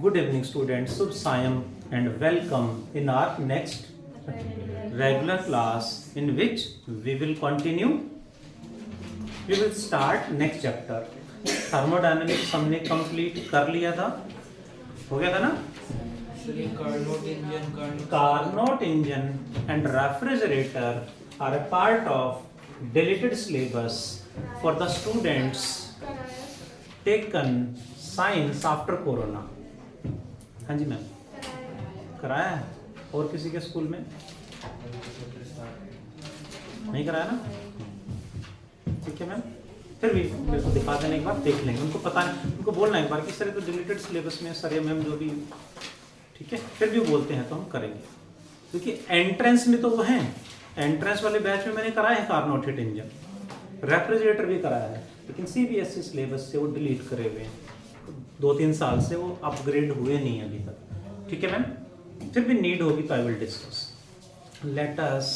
Good evening, students. Subh Sayam and welcome in our next regular class in which we will continue. We will start next chapter. Thermodynamics हमने complete कर लिया था, हो गया था ना? Carnot engine and refrigerator are a part of deleted syllabus for the students taken science after corona. हाँ जी ma'am, कराया है? और किसी के स्कूल में नहीं कराया ना? ठीक है मैम, फिर भी मेरे को दिखा देने के बाद देख लेंगे। उनको पता नहीं, उनको बोलना एक बार कि सर तो डिलीटेड सिलेबस में सर या मैम जो भी, ठीक है, फिर भी बोलते हैं तो हम करेंगे, क्योंकि एंट्रेंस में तो वो हैं। एंट्रेंस वाले बैच में मैंने कराया है कार्नोट हीट इंजन, रेफ्रिजरेटर भी कराया है, लेकिन सीबीएसई सिलेबस से वो डिलीट करे हुए हैं। 2-3 साल से वो अपग्रेड हुए नहीं अभी तक। ठीक है मैम, फिर भी नीड होगी तो I will discuss. Let us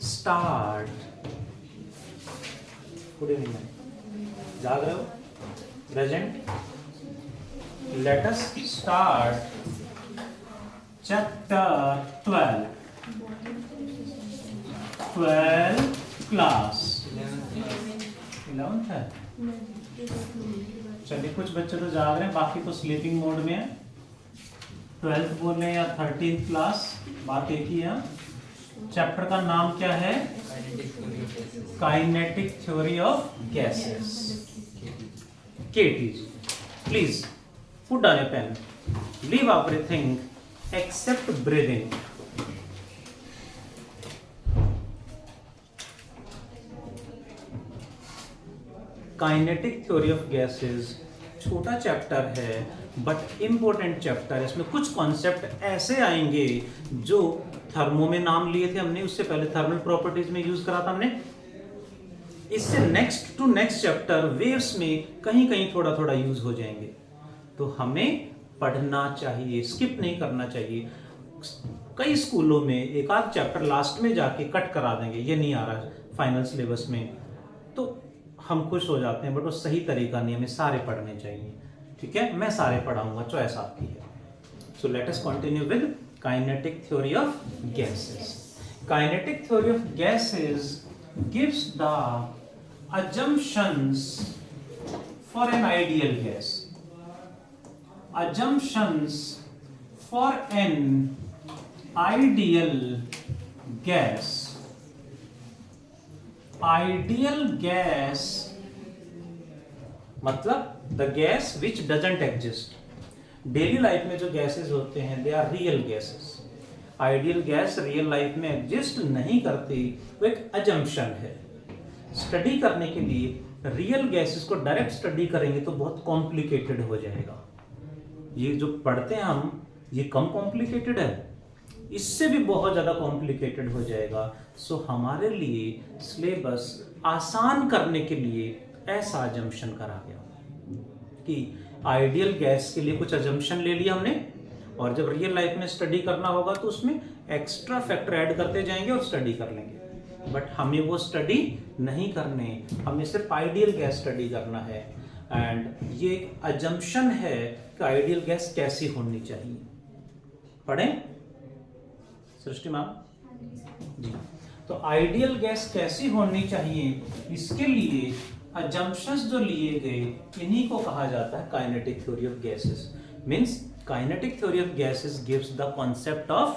start. Good evening ma'am, जाग रहे हो? Present. Let us start chapter 12 class 11th है। चलिए, कुछ बच्चे तो जाग रहे हैं, बाकी तो स्लीपिंग मोड में है। 12th बोल रहे हैं या 13th क्लास, बात एक ही है। चैप्टर का नाम क्या है? Kinetic theory of gases, KTG. Please put down a pen, leave everything except breathing. Kinetic theory of gases छोटा चैप्टर है बट इंपॉर्टेंट चैप्टर है। इसमें कुछ कॉन्सेप्ट ऐसे आएंगे जो थर्मो में नाम लिए थे हमने, उससे पहले थर्मल प्रॉपर्टीज में यूज करा था हमने। इससे next to next chapter waves में कहीं कहीं थोड़ा थोड़ा यूज हो जाएंगे, तो हमें पढ़ना चाहिए, स्किप नहीं करना चाहिए। कई स्कूलों में एक आध चैप्टर लास्ट में जाके कट करा देंगे, ये नहीं आ रहा फाइनल सिलेबस में, तो हम खुश हो जाते हैं, बट वो सही तरीका नहीं, हमें सारे पढ़ने चाहिए। ठीक है, मैं सारे पढ़ाऊंगा, चॉइस आपकी है। So let us continue with kinetic theory of gases. Kinetic theory of gases gives the assumptions for an ideal gas. Assumptions for an ideal gas. Ideal gas मतलब the gas which doesn't exist. Daily life में जो gases होते हैं they are real gases. Ideal gas real life में exist नहीं करती, वो एक अजम्पशन है। स्टडी करने के लिए रियल गैसेस को डायरेक्ट स्टडी करेंगे तो बहुत कॉम्प्लिकेटेड हो जाएगा। ये जो पढ़ते हैं हम, ये कम कॉम्प्लिकेटेड है, इससे भी बहुत ज्यादा कॉम्प्लिकेटेड हो जाएगा। सो हमारे लिए सिलेबस आसान करने के लिए ऐसा अजम्पशन करा गया कि आइडियल गैस के लिए कुछ अजम्पशन ले लिया हमने, और जब रियल लाइफ में स्टडी करना होगा तो उसमें एक्स्ट्रा फैक्टर ऐड करते जाएंगे और स्टडी कर लेंगे। बट हमें वो स्टडी नहीं करने, हमें सिर्फ आइडियल गैस स्टडी करना है। एंड ये एक अजम्पशन है कि आइडियल गैस कैसी होनी चाहिए। पढ़ें सृष्टि मैम जी। तो आइडियल गैस कैसी होनी चाहिए, इसके लिए अजम्पशंस जो लिए गए, इन्हीं को कहा जाता है kinetic theory of gases. Means kinetic theory of gases gives the concept of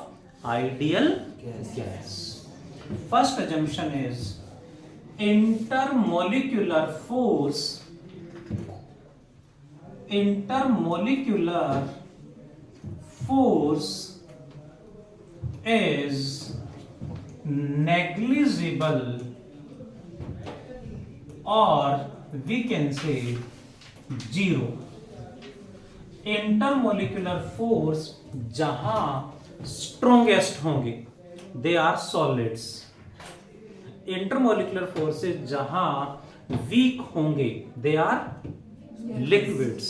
ideal gas. First assumption is intermolecular force is negligible, or we can say zero. Intermolecular force जहां strongest होंगे they are solids. Intermolecular forces जहां weak होंगे they are liquids.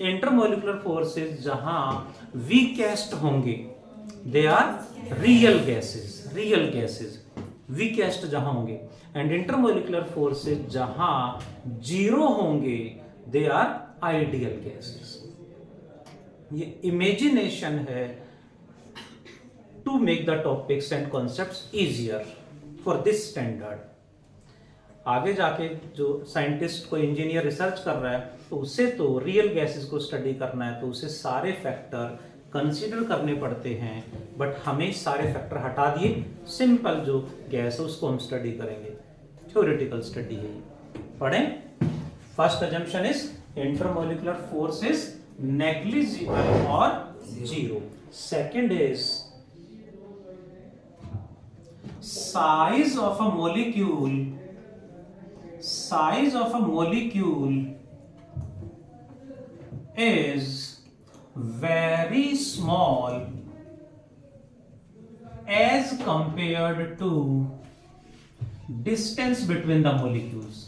Intermolecular forces जहां weakest होंगे they are real gases. Weakest जहां होंगे, and intermolecular forces जहां zero होंगे they are ideal gases. ये इमेजिनेशन है to make the topics and concepts easier for this standard. आगे जाके जो साइंटिस्ट को इंजीनियर रिसर्च कर रहा है तो उसे तो रियल गैसेस को स्टडी करना है, तो उसे सारे फैक्टर कंसीडर करने पड़ते हैं, बट हमें सारे फैक्टर हटा दिए, सिंपल जो गैस है उसको हम स्टडी करेंगे। थ्योरेटिकल स्टडी है ये। पढ़ें। First assumption is intermolecular force is negligible और zero. Second is size of a molecule is very small as compared to distance between the molecules,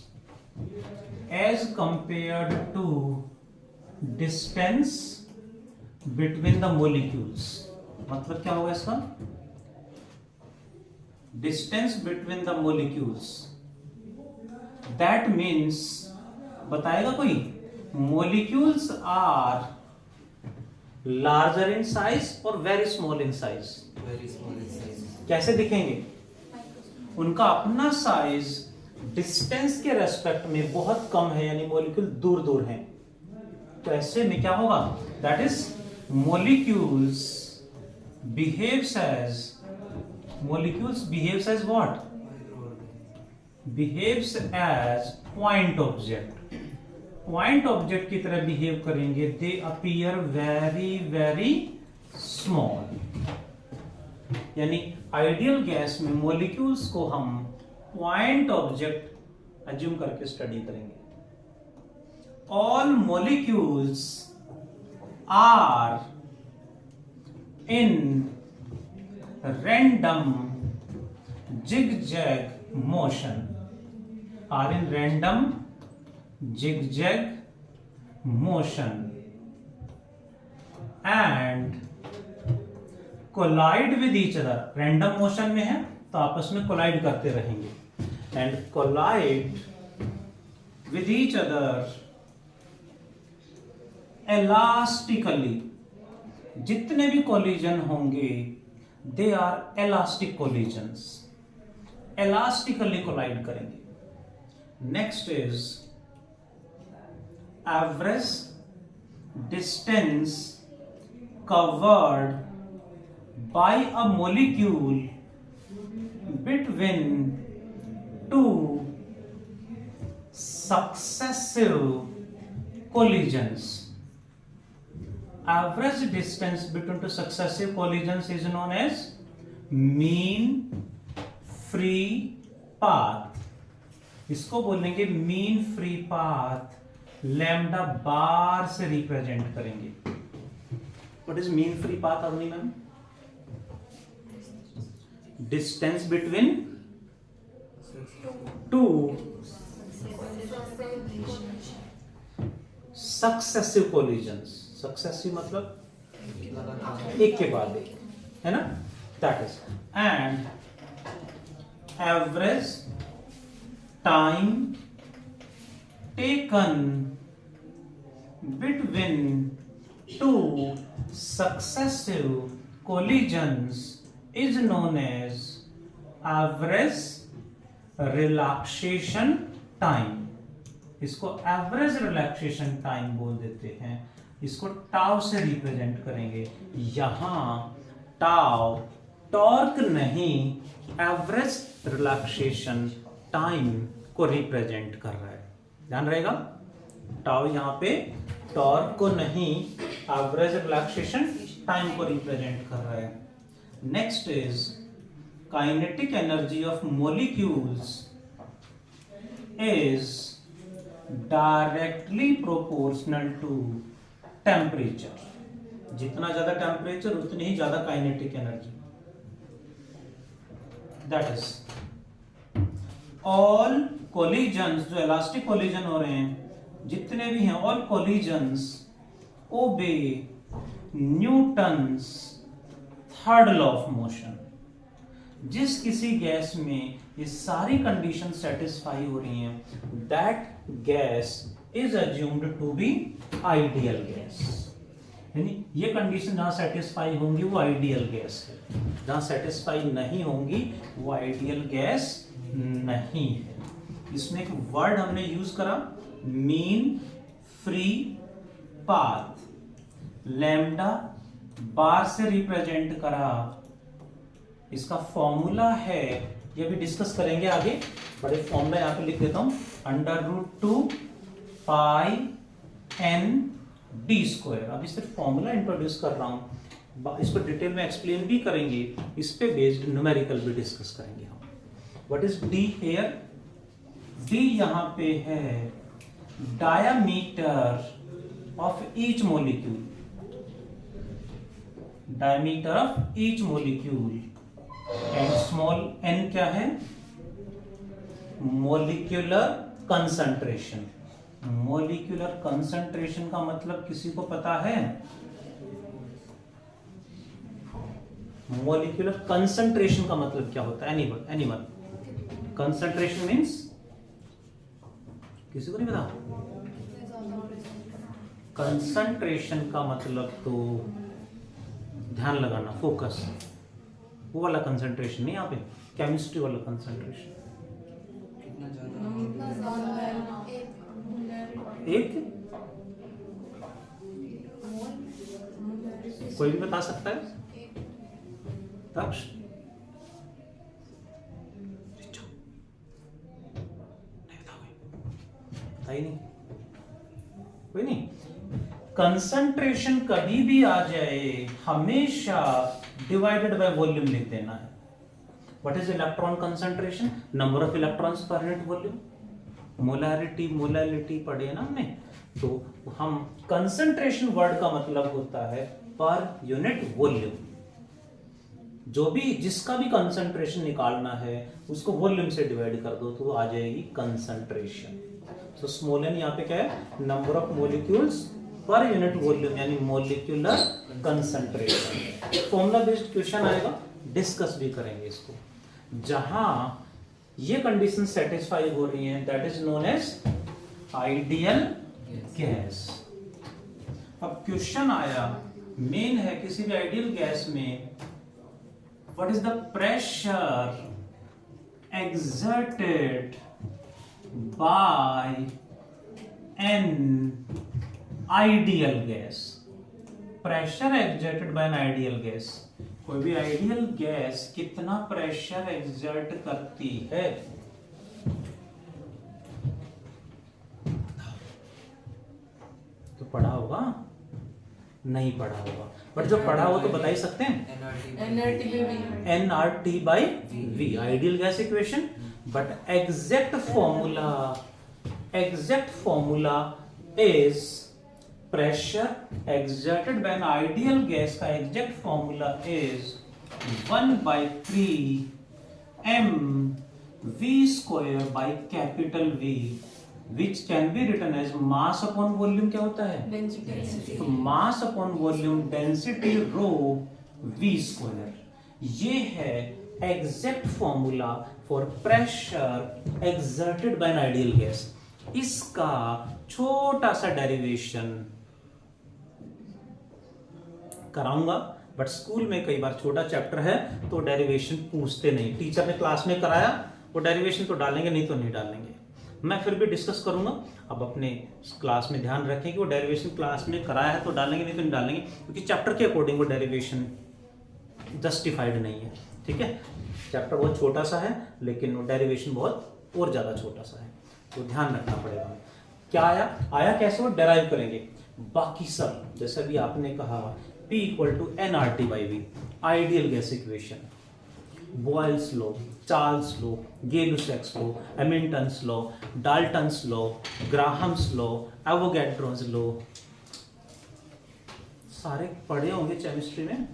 as compared to distance between the molecules। मतलब क्या होगा इसका? Distance between the molecules, that means, बताएगा कोई? Molecules are larger in size और very small in size. कैसे दिखेंगे? उनका अपना साइज डिस्टेंस के रेस्पेक्ट में बहुत कम है, यानी मोलिक्यूल दूर दूर हैं। तो ऐसे में क्या होगा? That is molecules behaves as what? Behaves as point object। point object की तरह बिहेव करेंगे। They appear very very small। यानी आइडियल गैस में मॉलिक्यूल्स को हम पॉइंट ऑब्जेक्ट अज्यूम करके स्टडी करेंगे। All molecules are in random zigzag motion, are in random zigzag motion and collide with each other। random motion में है तो आपस में collide करते रहेंगे, and collide with each other elastically। जितने भी collision होंगे they are elastic collisions, elastically collide करेंगे। next is average distance covered by a molecule between two successive collisions। average distance between two successive collisions is known as mean free path। इसको बोलेंगे mean free path, lambda बार से represent करेंगे। what is mean free path Avni ma'am? distance between two successive collisions। Successive मतलब एक के बाद एक, है ना? That is and average time taken between two successive collisions is known as average relaxation time. इसको एवरेज रिलैक्सेशन टाइम बोल देते हैं। इसको टाउ से रिप्रेजेंट करेंगे। यहां टाउ टॉर्क नहीं, एवरेज रिलैक्सेशन टाइम को रिप्रेजेंट कर रहा है। ध्यान रहेगा, टाउ यहां पे टॉर्क को नहीं, एवरेज रिलैक्सेशन टाइम को रिप्रेजेंट कर रहा है। Next is kinetic energy of molecules is directly proportional to temperature. जितना ज्यादा टेम्परेचर उतनी ही ज्यादा kinetic energy. That is all collisions, जो इलास्टिक कोलिजन हो रहे हैं जितने भी हैं, all collisions obey Newton's third law of motion. जिस किसी गैस में ये सारी कंडीशन सेटिस्फाई हो रही हैं, that gas is assumed to be ideal gas। यानी ये कंडीशन जहां सेटिस्फाई होंगी वो आइडियल गैस है, जहां सेटिस्फाई नहीं होंगी वो आइडियल गैस नहीं है। इसमें एक वर्ड हमने यूज करा मीन फ्री पाथ, लैम्डा बार से रिप्रेजेंट करा। इसका फॉर्मूला है, ये भी डिस्कस करेंगे आगे, बड़े फॉर्मूला यहां पे लिख देता हूं, √2 पाई n d स्क्वायर। अभी सिर्फ फॉर्मूला इंट्रोड्यूस कर रहा हूं, इसको डिटेल में एक्सप्लेन भी करेंगे, इस पे बेस्ड न्यूमेरिकल भी डिस्कस करेंगे हम। What is d here? d यहां पे है diameter of each molecule, diameter of each molecule, and small n क्या है? Molecular concentration. मॉलिक्यूलर कंसंट्रेशन का मतलब किसी को पता है? मॉलिक्यूलर कंसंट्रेशन का मतलब क्या होता है? एनीवन? कंसंट्रेशन मींस किसी को नहीं पता? कंसंट्रेशन का मतलब तो ध्यान लगाना, फोकस, वो वाला कंसंट्रेशन नहीं, यहाँ पे केमिस्ट्री वाला कंसंट्रेशन। एक कोई भी बता सकता है? तक्ष पता ही नहीं, कोई नहीं। कंसंट्रेशन कभी भी आ जाए हमेशा डिवाइडेड बाय वॉल्यूम लिख देना है। What is electron concentration? Number of electrons पर यूनिट वॉल्यूम। मोलैरिटी पढ़े ना हमने, तो हम कंसंट्रेशन वर्ड का मतलब होता है पर यूनिट वॉल्यूम। जो भी जिसका भी कंसंट्रेशन निकालना है उसको वॉल्यूम से डिवाइड कर दो तो वो आ जाएगी कंसंट्रेशन। तो स्मॉल n यहाँ पे क्या है? Number of molecules per unit volume, यानी molecular concentration. Formula based question आएगा, डिस्कस भी करेंगे इसको। जहां ये कंडीशन सेटिस्फाई हो रही है that is known as ideal gas. अब क्वेश्चन आया, मेन है किसी भी आइडियल गैस में what is the pressure exerted by an ideal gas। Pressure exerted by an ideal gas, कोई भी आइडियल गैस कितना प्रेशर एक्सर्ट करती है? तो पढ़ा होगा? नहीं पढ़ा होगा, बट जो पढ़ा हो तो बता ही सकते हैं। nRT by V, ideal gas equation. But exact formula is pressure exerted by an ideal gas का exact formula is 1/3 mv² by capital V, which can be written as mass upon volume। क्या होता है? Density. तो mass upon volume density rho v²। ये है exact formula for pressure exerted by an ideal gas. इसका छोटा सा derivation कराऊंगा, बट स्कूल में कई बार छोटा चैप्टर है तो डेरिवेशन पूछते नहीं। टीचर ने क्लास में कराया वो डेरिवेशन तो डालेंगे, नहीं तो नहीं डालेंगे। मैं फिर भी डिस्कस करूंगा। अब अपने क्लास में ध्यान रखें कि वो डेरिवेशन क्लास में कराया है तो डालेंगे, नहीं तो नहीं डालेंगे, क्योंकि चैप्टर के अकॉर्डिंग वो डेरिवेशन जस्टिफाइड नहीं है। ठीक है, चैप्टर बहुत छोटा सा है लेकिन वो डेरिवेशन बहुत और ज्यादा छोटा सा है, तो ध्यान रखना पड़ेगा। क्या आया कैसे वो डेराइव करेंगे। बाकी सब जैसा भी आपने कहा P = nRT by V, ideal gas equation, Boyle's law, Charles law, Gay-Lussac's law, Hamilton's law, Dalton's law, Graham's law, Avogadro's law, सारे पढ़े होंगे केमिस्ट्री में।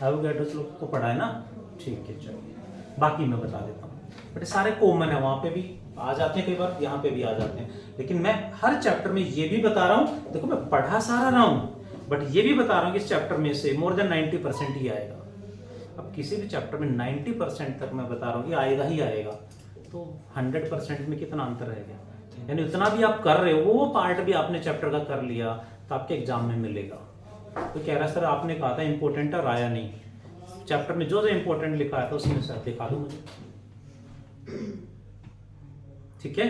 एवोगैड्रोस लॉ को पढ़ा है ना? ठीक है, चलिए बाकी मैं बता देता हूँ। बट सारे कॉमन है, वहां पे भी आ जाते हैं, कई बार यहाँ पे भी आ जाते हैं, लेकिन मैं हर चैप्टर में ये भी बता रहा हूँ। देखो मैं पढ़ा सारा रहा हूँ, बट ये भी बता रहा हूँ कि इस चैप्टर में से मोर देन 90% ही आएगा। अब किसी भी चैप्टर में 90% तक मैं बता रहा हूँ ये आएगा ही आएगा, तो 100% में कितना अंतर रह गया? यानी उतना भी आप कर रहे हो, वो पार्ट भी आपने चैप्टर का कर लिया तो आपके एग्जाम में मिलेगा। तो कह रहा सर आपने कहा था इंपॉर्टेंट और आया नहीं, चैप्टर में जो जो इंपॉर्टेंट लिखा है तो उसमें से दिखा दो मुझे, ठीक है।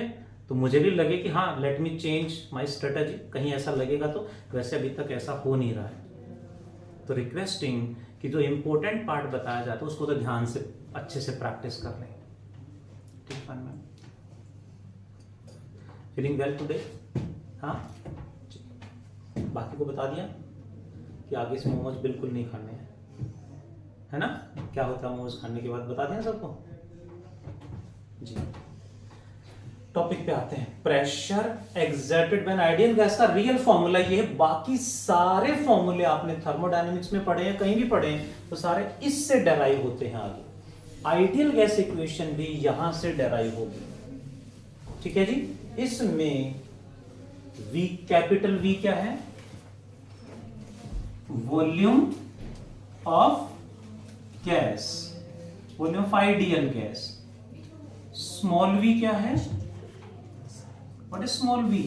तो मुझे भी लगे कि हाँ let me change my strategy, कहीं ऐसा लगेगा तो, वैसे अभी तक ऐसा हो नहीं रहा है। तो रिक्वेस्टिंग कि जो इंपॉर्टेंट पार्ट बताया जाता है उसको तो ध्यान से अच्छे से प्रैक्टिस कर लें, ठीक है मैम। Feeling well today? हाँ, बाकी को बता दिया कि आगे से मोमोज बिल्कुल नहीं खाने हैं, है ना? क्या होता है मोमोज खाने के बाद, बता दें सबको जी। टॉपिक पे आते हैं, pressure exerted when ideal gas का रियल फॉर्मूला ये है। बाकी सारे फॉर्मूले आपने थर्मोडायनेमिक्स में पढ़े हैं, कहीं भी पढ़े हैं, तो सारे इससे डेराइव होते हैं आगे। आइडियल गैस इक्वेशन भी यहां से डेराइव होगी, ठीक है जी। इसमें V, कैपिटल V क्या है? Volume of gas, volume of ideal gas. Small v क्या है? What is small v?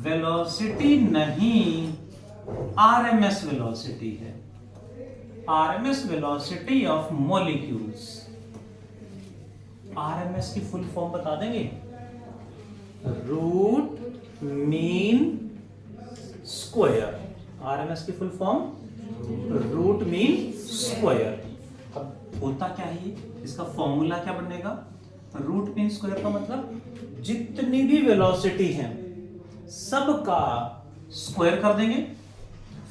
Velocity नहीं, आरएमएस वेलोसिटी है, RMS velocity of molecules. RMS की फुल फॉर्म बता देंगे? Root mean square. आरएमएस की full form root mean square. अब होता क्या है, इसका फॉर्मूला क्या बनेगा? रूट मीन स्क्वायर का मतलब जितनी भी वेलोसिटी है सबका स्क्वायर कर देंगे,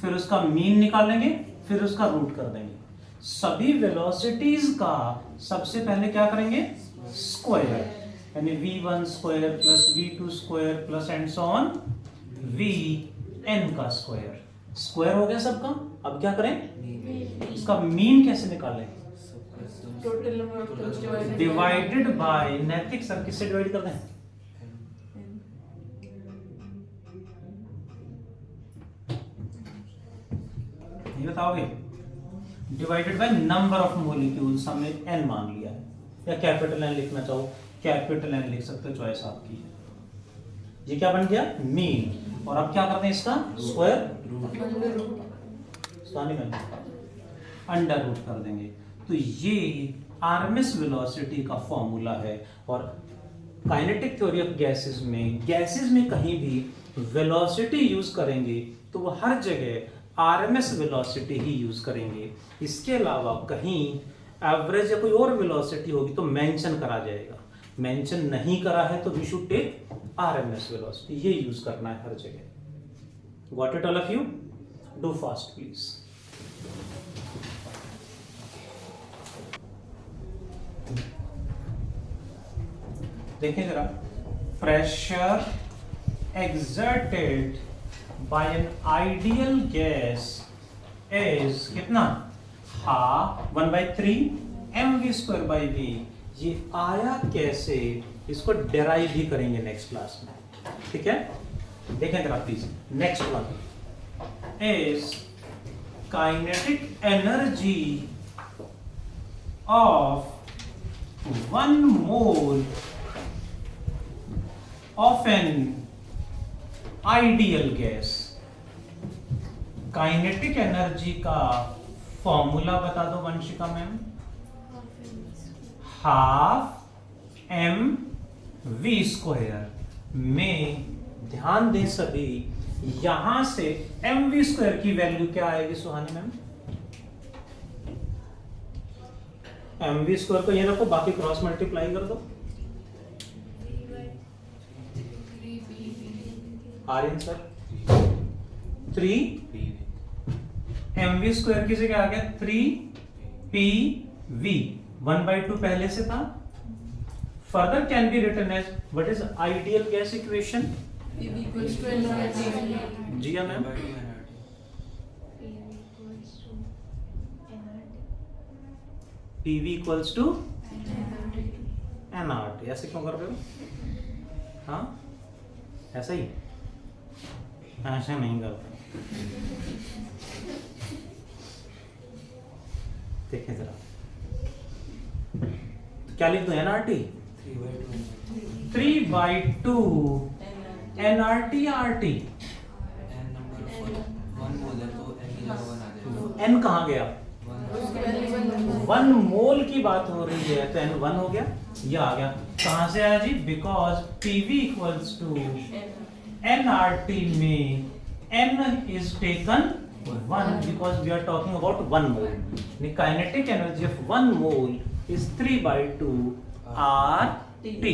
फिर उसका मीन निकालेंगे, फिर उसका रूट कर देंगे। सभी वेलोसिटीज का सबसे पहले क्या करेंगे? स्क्वायर, यानी v1 square plus v2 square plus and so on vn का स्क्वायर। स्क्वायर हो गया सबका। अब क्या करें? इसका मीन कैसे निकालें? डिवाइडेड बाय, नैतिक सर किससे डिवाइड कर दें? ये बताओगे? Divided by number of molecules, हमने n मान लिया है, या कैपिटल N लिखना चाहो कैपिटल N लिख सकते हो, चॉइस आपकी है। ये क्या बन गया? मीन। और अब क्या करते हैं? इसका स्क्वायर, अंडर रूट कर देंगे। तो ये आरएमएस वेलोसिटी का फॉर्मूला है। और काइनेटिक थ्योरी ऑफ गैसेस में कहीं भी वेलोसिटी यूज करेंगे तो वो हर जगह आरएमएस वेलोसिटी ही यूज करेंगे। इसके अलावा कहीं एवरेज या कोई और वेलोसिटी होगी तो मेंशन करा जाएगा, मेंशन नहीं करा है तो we should take RMS velocity, ये यूज करना है हर जगह। Got it all of you? Do fast please. देखें जरा, pressure exerted by an ideal gas is कितना? Half 1/3 mv square by v। ये आया कैसे, इसको डेराइव भी करेंगे नेक्स्ट क्लास में, ठीक है। देखें जरा please, next one is kinetic energy of 1 mole of an ideal gas. Kinetic energy का फॉर्मूला बता दो Vanshika ma'am. Half M V square में ध्यान दें सभी, यहां से एम वी स्क्वायर की वैल्यू क्या आएगी Suhani ma'am? M V square को ये रखो, बाकी क्रॉस मल्टीप्लाई कर दो। Aryan sir 3 M V square की जगह आ गया 3pv, 1/2 पहले से था। Further can be written as what is ideal gas equation? जी हाँ ma'am, pv equals to nRT। ऐसे क्यों कर रहे हो? हाँ ऐसा ही, ऐसा नहीं करते। देखें जरा, तो क्या लिख दो एनआरटी 3/2 एनआरटी आरटी एन कहाँ गया 1 मोल की बात हो रही है तो एन 1 हो गया ये आ गया कहां से आया जी because PV equals to NRT में n is taken 1 because we are talking about 1 mole. The kinetic energy of 1 mole is 3/2 RT.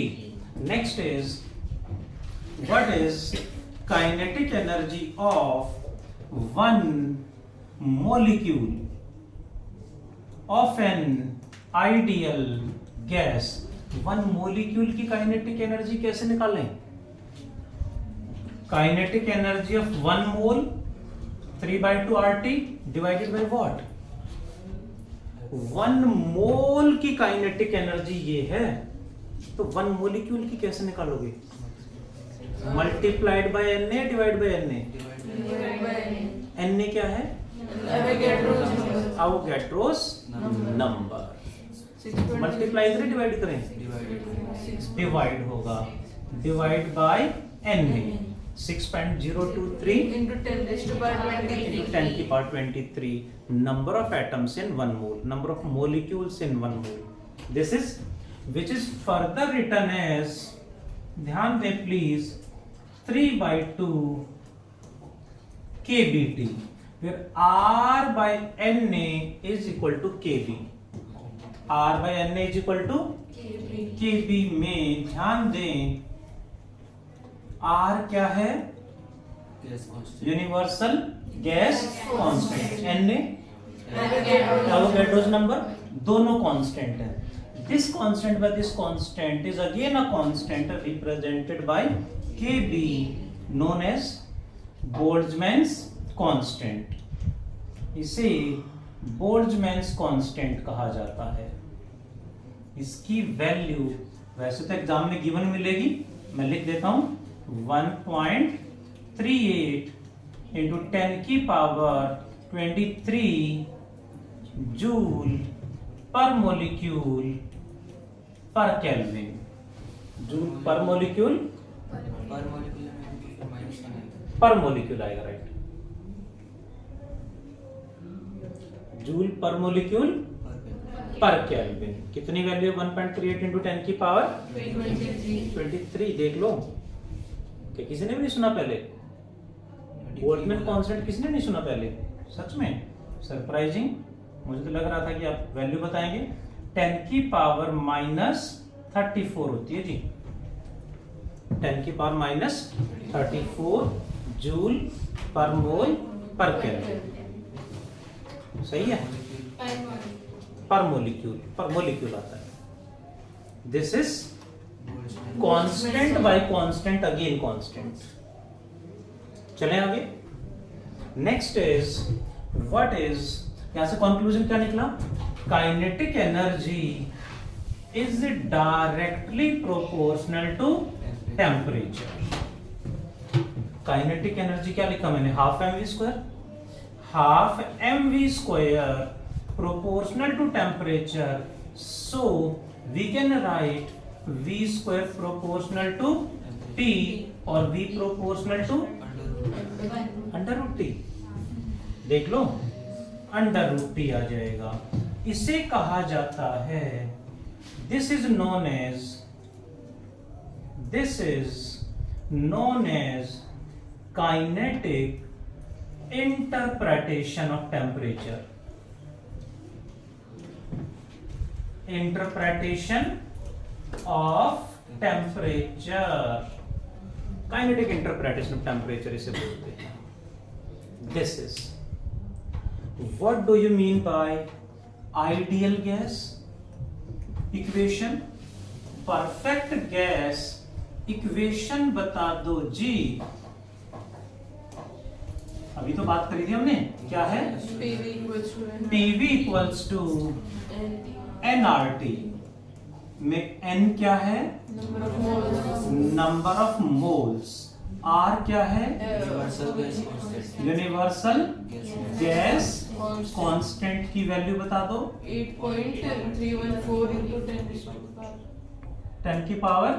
Next is what is kinetic energy of 1 molecule of an ideal gas. 1 molecule की kinetic energy कैसे निकालें? Kinetic energy of 1 mole 3/2 RT divided by what? 1 मोल की kinetic energy ये है तो 1 molecule की कैसे निकालोगे multiplied by N A divide by N A N A क्या है अवोगाड्रोस नंबर मल्टीप्लाई करें डिवाइड करें डिवाइड होगा divide by N A 6.023 into 10 raised to power 23. into 10 की power 23 number of atoms in 1 mole, number of molecules in 1 mole. This is which is further written as ध्यान दें please 3/2 kBT where R by Na is equal to Kb. R by Na is equal to Kb में ध्यान दें R क्या है universal gas constant N Avogadro's number दोनों constant है this constant by this constant is again a constant represented by Kb known as Boltzmann's constant इसे Boltzmann's constant कहा जाता है इसकी वैल्यू वैसे तो एग्जाम में गिवन मिलेगी मैं लिख देता हूं 1.38 into 10 की power 23 joule per molecule per kelvin joule per molecule आएगा right joule per molecule per kelvin कितनी वैल्यू 1.38 into 10 की पावर 23 देख लो कि किसी ने भी नहीं सुना पहले बोल्ट्जमैन कांस्टेंट किसी ने नहीं सुना पहले सच में सरप्राइजिंग मुझे तो लग रहा था कि आप वैल्यू बताएंगे 10 की पावर -34 होती है जी 10 की पावर -34 जूल पर मोल पर केल्विन सही है पर मोलिक्यूल आता है this is constant bye constant again constant चलें आगे नेक्स्ट इज व्हाट इज यहां से कंक्लूजन क्या निकला kinetic energy is directly proportional to temperature kinetic energy क्या लिखा मैंने half M V square proportional to temperature so we can write v square proportional to t और v proportional to under root T देख लो under root T आ जाएगा इसे कहा जाता है this is known as kinetic interpretation of temperature kinetic interpretation of temperature इसे बोलते हैं this is what do you mean by ideal gas equation perfect gas equation बता दो जी अभी तो बात करी थी हमने क्या है PV इक्वल्स टू nRT में n क्या है नंबर ऑफ मोल्स R क्या है यूनिवर्सल गैस कांस्टेंट की वैल्यू बता दो। 8.314 into 10 10 की पावर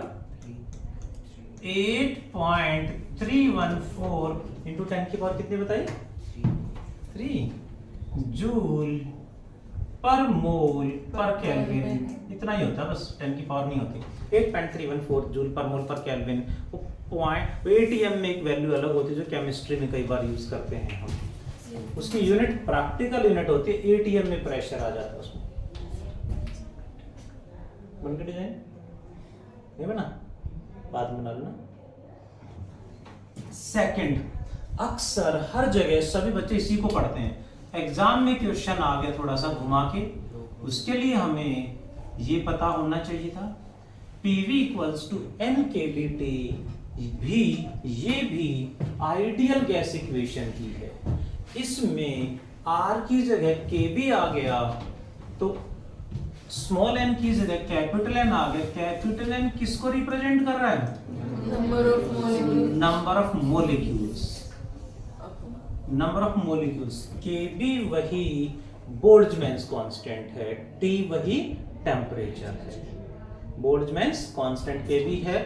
8.314 इंटू 10 की पावर कितनी बताई? 3 जूल पर मोल पर केल्विन। इतना ही होता है बस, 10 की पावर नहीं होती। 8.314 जूल पर मोल पर केल्विन। एटीएम में एक वैल्यू अलग होती है जो केमिस्ट्री में कई बार यूज करते हैं हम। उसकी यूनिट प्रैक्टिकल यूनिट होती है, एटीएम में प्रेशर आ जाता है उसमें। बन के डिजाइन ये बना, बाद में डालना। सेकंड, अक्सर हर जगह सभी बच्चे इसी को पढ़ते हैं। एग्जाम में क्वेश्चन आ गया थोड़ा सा घुमा के, उसके लिए हमें ये पता होना चाहिए था PV इक्वल्स टू NKBT भी, ये भी आइडियल गैस इक्वेशन की है। इसमें R की जगह KB आ गया तो स्मॉल n की जगह कैपिटल N आ गया। कैपिटल N किसको रिप्रेजेंट कर रहा है? Number of molecules. Number of molecules. KB वही बोल्ट्जमैन्स कांस्टेंट है, T वही टेम्परेचर है। बोल्ट्जमैन्स कांस्टेंट KB है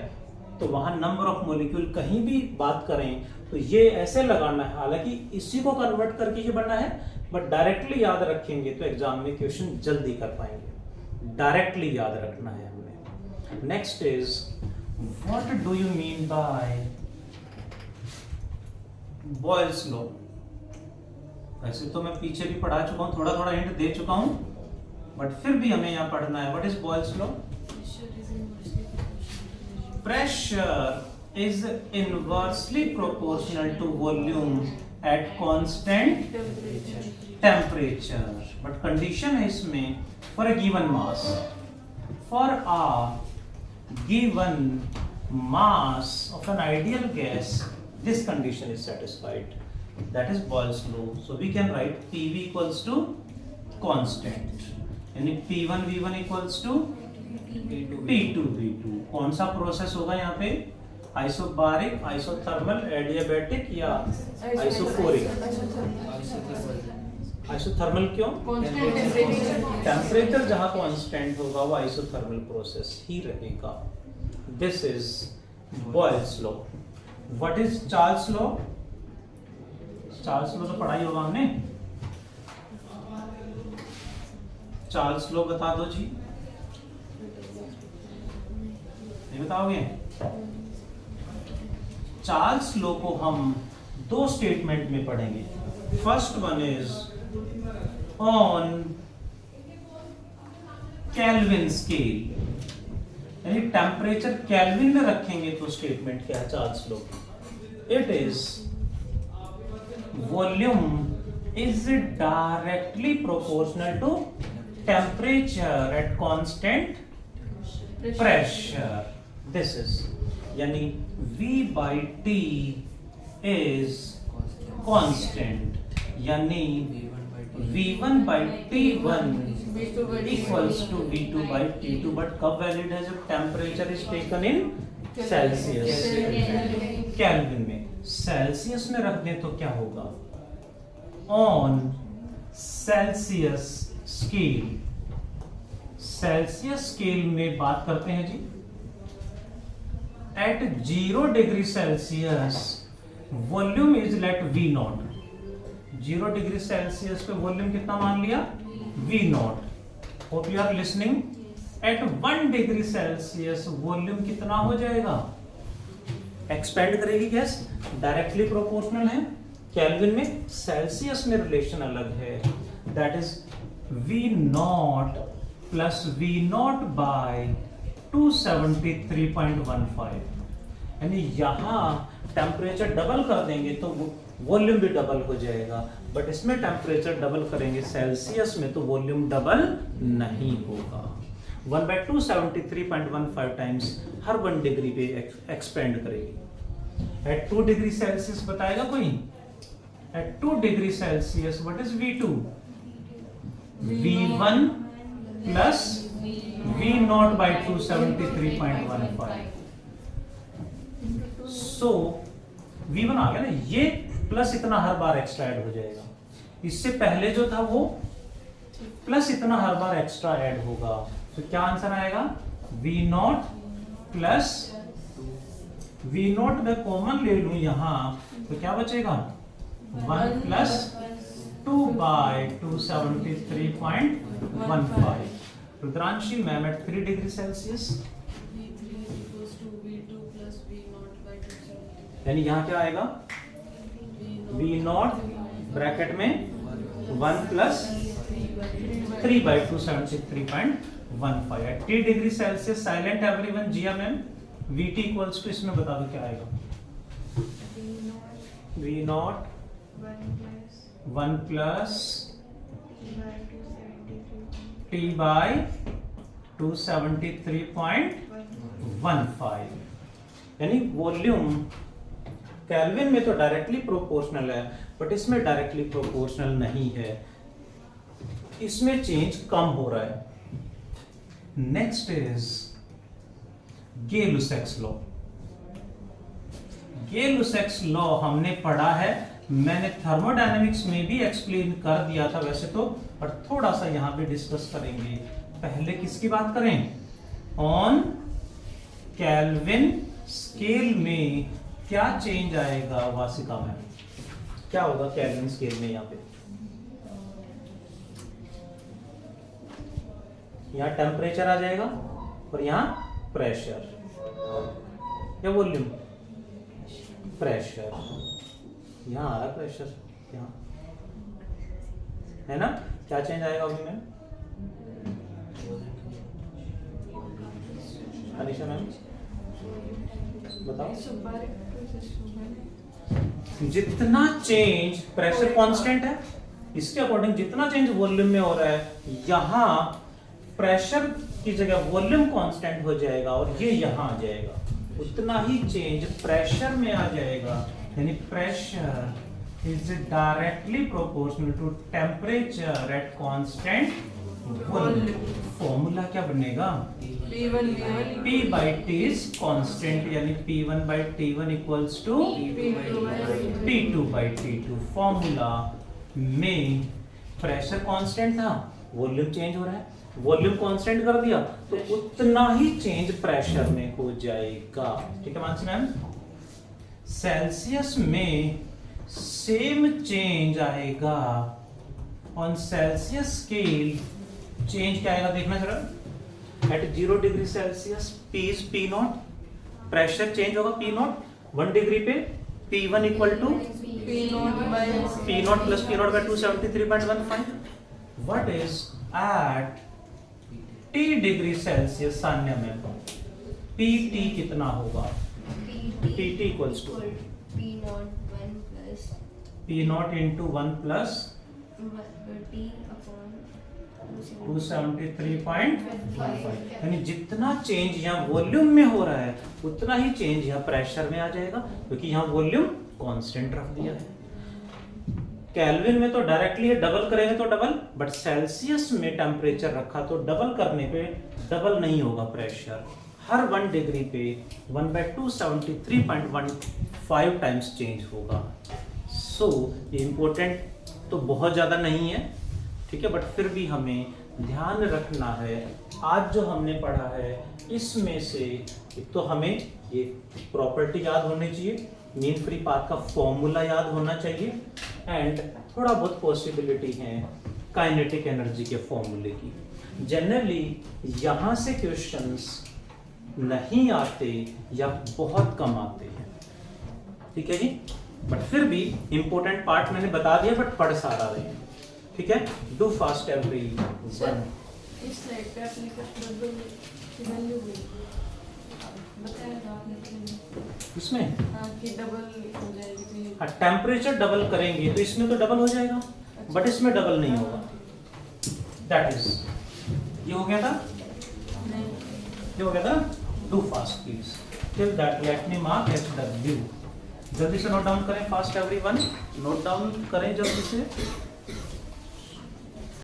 तो वहां नंबर ऑफ मोलिक्यूल कहीं भी बात करें तो ये ऐसे लगाना है। हालांकि इसी को कन्वर्ट करके ये बनना है, बट डायरेक्टली याद रखेंगे तो एग्जाम में क्वेश्चन जल्दी कर पाएंगे। डायरेक्टली याद रखना है हमें। Next is what do you mean by Boyle's law? वैसे तो मैं पीछे भी पढ़ा चुका हूं, थोड़ा थोड़ा हिंट दे चुका हूं, बट फिर भी हमें यहां पढ़ना है। What is Boyle's law? Pressure is inversely proportional to volume at constant temperature. But condition है इसमें for a given mass. For a given mass of an ideal gas, this condition is satisfied. That is Boyle's law. So we can write PV equals to constant. यानी P1 V1 equals to P2 V2। कौन सा process होगा यहाँ पे? Isobaric, isothermal, adiabatic या आइसोफोरिक? Isothermal क्यों? Temperature जहां constant होगा वो आइसोथर्मल प्रोसेस ही रहेगा। This is Boyle's law. What is Charles law? Charles law तो पढ़ाई होगा हमने। चार्ल्स लॉ बता दो जी, ये बताओगे? चार्ल्स लॉ को हम दो स्टेटमेंट में पढ़ेंगे। First one is on Kelvin scale, यानी टेम्परेचर केल्विन में रखेंगे तो स्टेटमेंट क्या है चार्ल्स लॉ की? It is volume is directly proportional to temperature at constant pressure. This is यानी V by T is constant, यानी V1 by T1 equals to V2 by T2, but कब valid है? जब temperature is taken in Celsius. Kelvin में, Celsius में रख दें तो क्या होगा? On Celsius scale, Celsius scale में बात करते हैं जी। At 0 degree Celsius, volume is let V naught. 0 degree Celsius पे वॉल्यूम कितना मान लिया? V naught. Hope you are listening. At 1 degree Celsius, volume कितना हो जाएगा? एक्सपेंड करेगी गैस, डायरेक्टली प्रोपोर्शनल है। केल्विन में, सेल्सियस में रिलेशन अलग है। That is V naught plus V naught by 273.15, यानी यहां टेम्परेचर डबल कर देंगे तो वॉल्यूम भी डबल हो जाएगा, बट इसमें टेम्परेचर डबल करेंगे सेल्सियस में तो वॉल्यूम डबल नहीं होगा। 1/273.15 टाइम्स हर 1 डिग्री पे एक्सपेंड करेगी। एट 2 डिग्री सेल्सियस बताएगा कोई? At 2 degree Celsius what is V2? V1 plus V naught by 273.15। So V1 आ गया ना, ये प्लस इतना हर बार एक्सट्रा ऐड हो जाएगा। इससे पहले जो था वो प्लस इतना हर बार एक्स्ट्रा ऐड होगा, तो क्या आंसर आएगा V0 प्लस V0 में कॉमन ले लूं यहां तो क्या बचेगा 1 plus 2 by 273.15। Rudranshi ma'am at 3 degree Celsius, यानी यहां क्या आएगा V0 ब्रैकेट में 1 plus 3 by 273.15 at 3 degree Celsius. Silent everyone, Jiya ma'am VT equals to इसमें बता दो क्या आएगा V0 1 प्लस T बाई 273.15, यानी वॉल्यूम केल्विन में तो डायरेक्टली प्रोपोर्शनल है बट इसमें डायरेक्टली प्रोपोर्शनल नहीं है, इसमें चेंज कम हो रहा है। Next is Gay-Lussac's law. Gay-Lussac's law हमने पढ़ा है, मैंने थर्मोडायनेमिक्स में भी एक्सप्लेन कर दिया था वैसे तो, पर थोड़ा सा यहां पे डिस्कस करेंगे। पहले किसकी बात करें, ऑन केल्विन स्केल में क्या चेंज आएगा वासिका में, क्या होगा केल्विन स्केल में, यहाँ पे यहाँ टेम्परेचर आ जाएगा और यहाँ प्रेशर या वॉल्यूम, प्रेशर यहाँ आ रहा प्रेशर यहाँ है ना, क्या चेंज आएगा अभी मैम, अनिशा मैम बताओ। जितना चेंज प्रेशर कांस्टेंट है, इसके अकॉर्डिंग जितना चेंज वॉल्यूम में हो रहा है, यहां प्रेशर की जगह वॉल्यूम कांस्टेंट हो जाएगा और ये यहां आ जाएगा, उतना ही चेंज प्रेशर में आ जाएगा, यानी pressure is directly proportional to temperature at constant volume. Formula क्या बनेगा, P by T is constant, यानी P1 by T1 equals to P2 by T2। Formula में प्रेशर कांस्टेंट था, वॉल्यूम चेंज हो रहा है, वॉल्यूम कांस्टेंट कर दिया तो उतना ही चेंज प्रेशर में हो जाएगा। ठीक है मानसी मैम, सेल्सियस में सेम चेंज आएगा, ऑन सेल्सियस स्केल चेंज क्या आएगा देखना जरा। At 0 degree Celsius P is P0, pressure change होगा P0, 1 डिग्री पे P1 equal to P0 plus P0 by 273.15। What is at T degree Celsius Sanya में PT कितना होगा, PT equals to P0 into 1 plus 273.15, यानी जितना चेंज यहाँ volume में हो रहा है उतना ही चेंज यहाँ प्रेशर में आ जाएगा, क्योंकि यहाँ वॉल्यूम कांस्टेंट रख दिया है। केल्विन में तो डायरेक्टली डबल करेंगे तो डबल, बट सेल्सियस में टेम्परेचर रखा तो डबल करने पे डबल नहीं होगा प्रेशर, हर 1 डिग्री पे 1/273.15 टाइम्स चेंज होगा। सो ये इंपॉर्टेंट तो बहुत ज्यादा नहीं है, ठीक है, बट फिर भी हमें ध्यान रखना है। आज जो हमने पढ़ा है इसमें से एक तो हमें ये प्रॉपर्टी याद होनी चाहिए, मीन फ्री पाथ का फॉर्मूला याद होना चाहिए, एंड थोड़ा बहुत पॉसिबिलिटी है काइनेटिक एनर्जी के फॉर्मूले की। जनरली यहां से क्वेश्चंस नहीं आते या बहुत कम आते हैं, ठीक है जी, बट फिर भी इंपॉर्टेंट पार्ट मैंने बता दिया, बट पढ़ सारा रहे हैं, ठीक है। Do fast every one. इस साइड पे अपने कुछ वैल्यू बताया था आपने इसमें, हाँ कि डबल हो जाएगी, हाँ टेम्परेचर डबल करेंगे तो इसमें तो डबल हो जाएगा, बट इसमें डबल नहीं होगा। दैट इज, ये हो गया था, ये हो गया था। Do fast please, till that let me mark HW। जल्दी से नोट डाउन करें फास्ट एवरीवन, नोट डाउन करें जल्दी से।